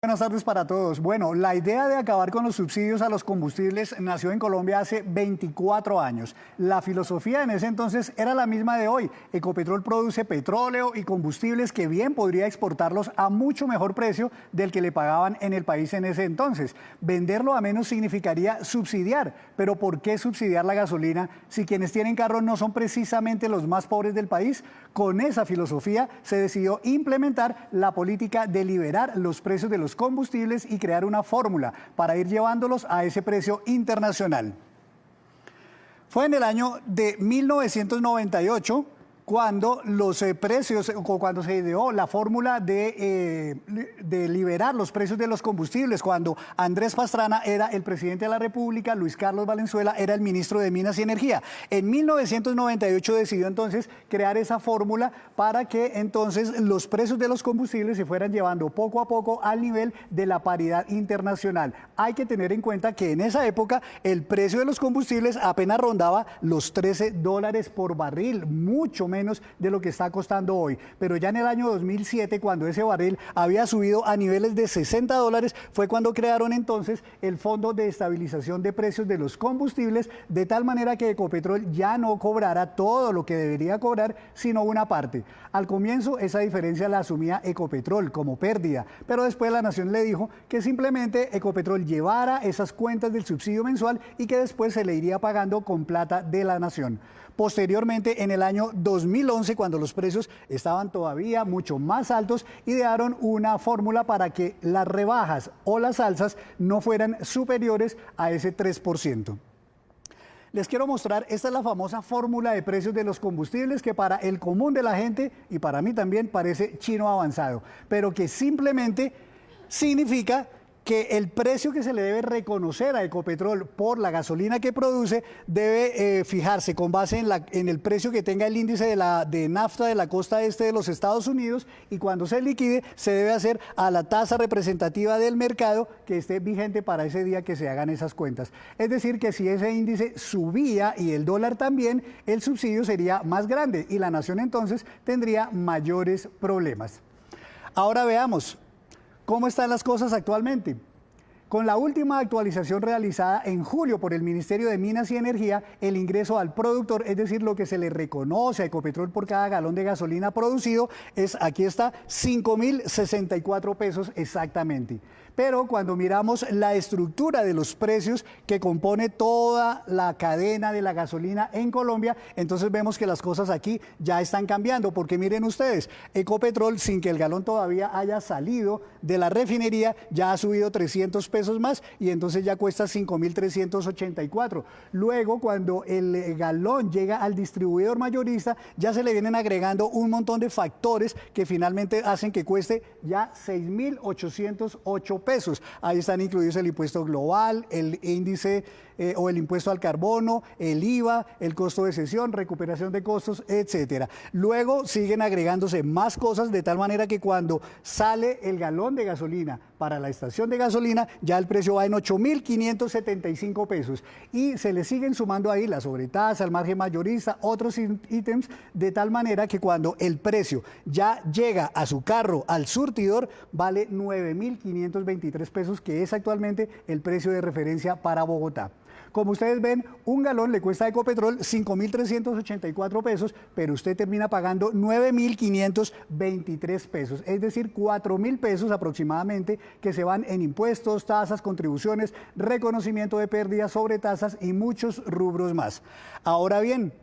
Buenas tardes para todos. Bueno, la idea de acabar con los subsidios a los combustibles nació en Colombia hace 24 años. La filosofía en ese entonces era la misma de hoy. Ecopetrol produce petróleo y combustibles que bien podría exportarlos a mucho mejor precio del que le pagaban en el país en ese entonces. Venderlo a menos significaría subsidiar. Pero ¿por qué subsidiar la gasolina si quienes tienen carro no son precisamente los más pobres del país? Con esa filosofía se decidió implementar la política de liberar los precios de los combustibles y crear una fórmula para ir llevándolos a ese precio internacional. Fue en el año de 1998 cuando los precios, cuando se ideó la fórmula de liberar los precios de los combustibles, cuando Andrés Pastrana era el presidente de la República, Luis Carlos Valenzuela era el ministro de Minas y Energía. En 1998 decidió entonces crear esa fórmula para que entonces los precios de los combustibles se fueran llevando poco a poco al nivel de la paridad internacional. Hay que tener en cuenta que en esa época el precio de los combustibles apenas rondaba los $13 por barril, mucho menos de lo que está costando hoy. Pero ya en el año 2007, cuando ese barril había subido a niveles de $60, fue cuando crearon entonces el Fondo de Estabilización de Precios de los Combustibles, de tal manera que Ecopetrol ya no cobrara todo lo que debería cobrar, sino una parte. Al comienzo esa diferencia la asumía Ecopetrol como pérdida, pero después la Nación le dijo que simplemente Ecopetrol llevara esas cuentas del subsidio mensual y que después se le iría pagando con plata de la Nación. Posteriormente, en el año 2011, cuando los precios estaban todavía mucho más altos, idearon una fórmula para que las rebajas o las alzas no fueran superiores a ese 3%. Les quiero mostrar, esta es la famosa fórmula de precios de los combustibles que para el común de la gente y para mí también parece chino avanzado, pero que simplemente significa que el precio que se le debe reconocer a Ecopetrol por la gasolina que produce debe fijarse con base en el precio que tenga el índice de nafta de la costa este de los Estados Unidos, y cuando se liquide se debe hacer a la tasa representativa del mercado que esté vigente para ese día que se hagan esas cuentas. Es decir, que si ese índice subía y el dólar también, el subsidio sería más grande y la Nación entonces tendría mayores problemas. Ahora veamos ¿cómo están las cosas actualmente? Con la última actualización realizada en julio por el Ministerio de Minas y Energía, el ingreso al productor, es decir, lo que se le reconoce a Ecopetrol por cada galón de gasolina producido, aquí está, 5.064 pesos exactamente. Pero cuando miramos la estructura de los precios que compone toda la cadena de la gasolina en Colombia, entonces vemos que las cosas aquí ya están cambiando, porque miren ustedes, Ecopetrol, sin que el galón todavía haya salido de la refinería, ya ha subido 300 pesos más y entonces ya cuesta 5.384. Luego, cuando el galón llega al distribuidor mayorista, ya se le vienen agregando un montón de factores que finalmente hacen que cueste ya 6.808 pesos. Ahí están incluidos el impuesto global, el índice o el impuesto al carbono, el IVA, el costo de cesión, recuperación de costos, etcétera. Luego siguen agregándose más cosas de tal manera que cuando sale el galón de gasolina para la estación de gasolina, ya el precio va en 8.575 pesos y se le siguen sumando ahí la sobretasa, el margen mayorista, otros ítems, de tal manera que cuando el precio ya llega a su carro, al surtidor, vale 9.523 pesos, que es actualmente el precio de referencia para Bogotá. Como ustedes ven, un galón le cuesta a Ecopetrol 5.384 pesos, pero usted termina pagando 9.523 pesos, es decir, 4.000 pesos aproximadamente que se van en impuestos, tasas, contribuciones, reconocimiento de pérdidas, sobretasas y muchos rubros más. Ahora bien,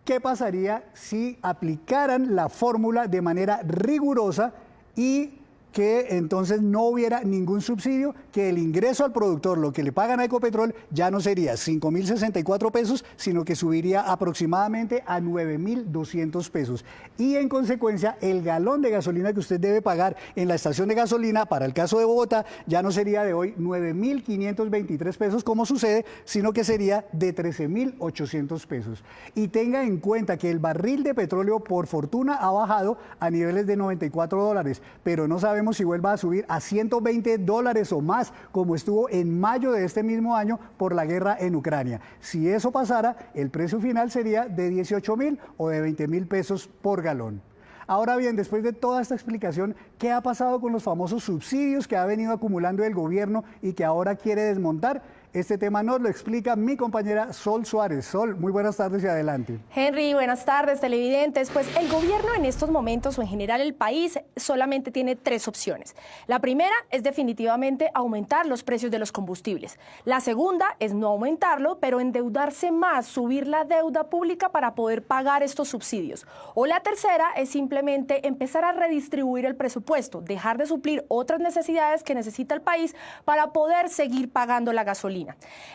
¿qué pasaría si aplicaran la fórmula de manera rigurosa y que entonces no hubiera ningún subsidio, que el ingreso al productor, lo que le pagan a Ecopetrol, ya no sería 5.064 pesos, sino que subiría aproximadamente a 9.200 pesos. Y en consecuencia, el galón de gasolina que usted debe pagar en la estación de gasolina, para el caso de Bogotá, ya no sería de hoy 9.523 pesos como sucede, sino que sería de 13.800 pesos. Y tenga en cuenta que el barril de petróleo, por fortuna, ha bajado a niveles de $94, pero no sabemos si vuelva a subir a $120 o más, como estuvo en mayo de este mismo año por la guerra en Ucrania. Si eso pasara, el precio final sería de 18.000 o de 20.000 pesos por galón. Ahora bien, después de toda esta explicación, ¿qué ha pasado con los famosos subsidios que ha venido acumulando el gobierno y que ahora quiere desmontar? Este tema nos lo explica mi compañera Sol Suárez. Sol, muy buenas tardes y adelante. Henry, buenas tardes, televidentes. Pues el gobierno en estos momentos, o en general el país, solamente tiene tres opciones. La primera es definitivamente aumentar los precios de los combustibles. La segunda es no aumentarlo, pero endeudarse más, subir la deuda pública para poder pagar estos subsidios. O la tercera es simplemente empezar a redistribuir el presupuesto, dejar de suplir otras necesidades que necesita el país para poder seguir pagando la gasolina.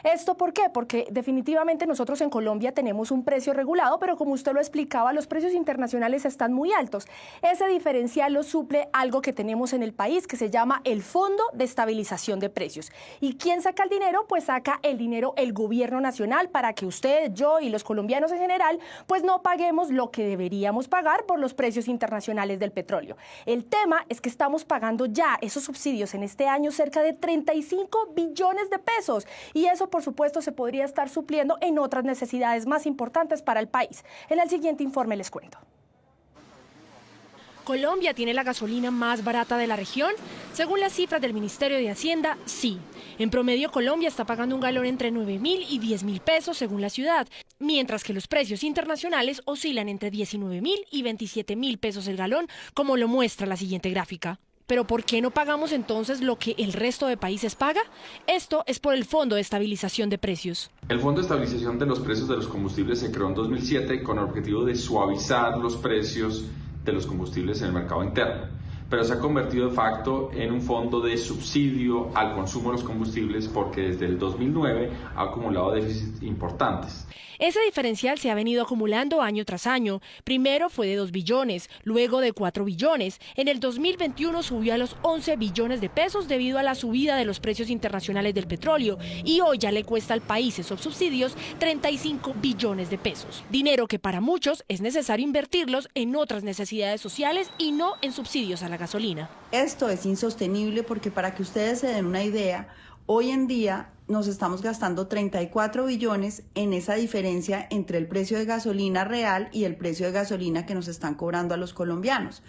¿Esto por qué? Porque definitivamente nosotros en Colombia tenemos un precio regulado, pero como usted lo explicaba, los precios internacionales están muy altos. Ese diferencial lo suple algo que tenemos en el país que se llama el Fondo de Estabilización de Precios. ¿Y quién saca el dinero? Pues saca el dinero el gobierno nacional para que usted, yo y los colombianos en general, pues no paguemos lo que deberíamos pagar por los precios internacionales del petróleo. El tema es que estamos pagando ya esos subsidios en este año cerca de 35 billones de pesos. Y eso, por supuesto, se podría estar supliendo en otras necesidades más importantes para el país. En el siguiente informe les cuento. ¿Colombia tiene la gasolina más barata de la región? Según las cifras del Ministerio de Hacienda, sí. En promedio, Colombia está pagando un galón entre 9.000 y 10.000 pesos según la ciudad, mientras que los precios internacionales oscilan entre 19.000 y 27.000 pesos el galón, como lo muestra la siguiente gráfica. ¿Pero por qué no pagamos entonces lo que el resto de países paga? Esto es por el Fondo de Estabilización de Precios. El Fondo de Estabilización de los Precios de los Combustibles se creó en 2007 con el objetivo de suavizar los precios de los combustibles en el mercado interno, pero se ha convertido de facto en un fondo de subsidio al consumo de los combustibles porque desde el 2009 ha acumulado déficits importantes. Ese diferencial se ha venido acumulando año tras año. Primero fue de 2 billones, luego de 4 billones. En el 2021 subió a los 11 billones de pesos debido a la subida de los precios internacionales del petróleo y hoy ya le cuesta al país esos subsidios 35 billones de pesos. Dinero que para muchos es necesario invertirlos en otras necesidades sociales y no en subsidios a la gasolina. Esto es insostenible porque para que ustedes se den una idea, hoy en día nos estamos gastando 34 billones en esa diferencia entre el precio de gasolina real y el precio de gasolina que nos están cobrando a los colombianos.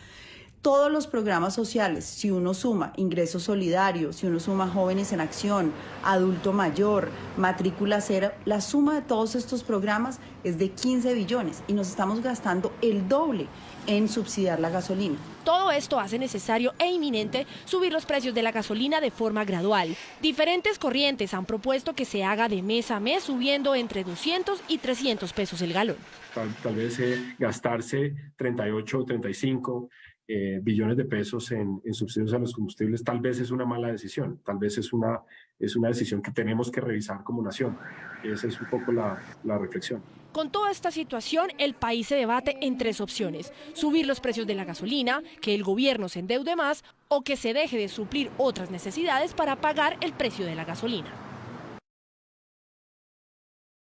Todos los programas sociales, si uno suma ingresos solidarios, si uno suma jóvenes en acción, adulto mayor, matrícula cero, la suma de todos estos programas es de 15 billones y nos estamos gastando el doble en subsidiar la gasolina. Todo esto hace necesario e inminente subir los precios de la gasolina de forma gradual. Diferentes corrientes han propuesto que se haga de mes a mes subiendo entre 200 y 300 pesos el galón. Tal vez gastarse 38 o 35 billones de pesos en subsidios a los combustibles tal vez es una mala decisión, tal vez es una decisión que tenemos que revisar como nación. Esa es un poco la reflexión. Con toda esta situación, el país se debate en tres opciones: subir los precios de la gasolina, que el gobierno se endeude más o que se deje de suplir otras necesidades para pagar el precio de la gasolina.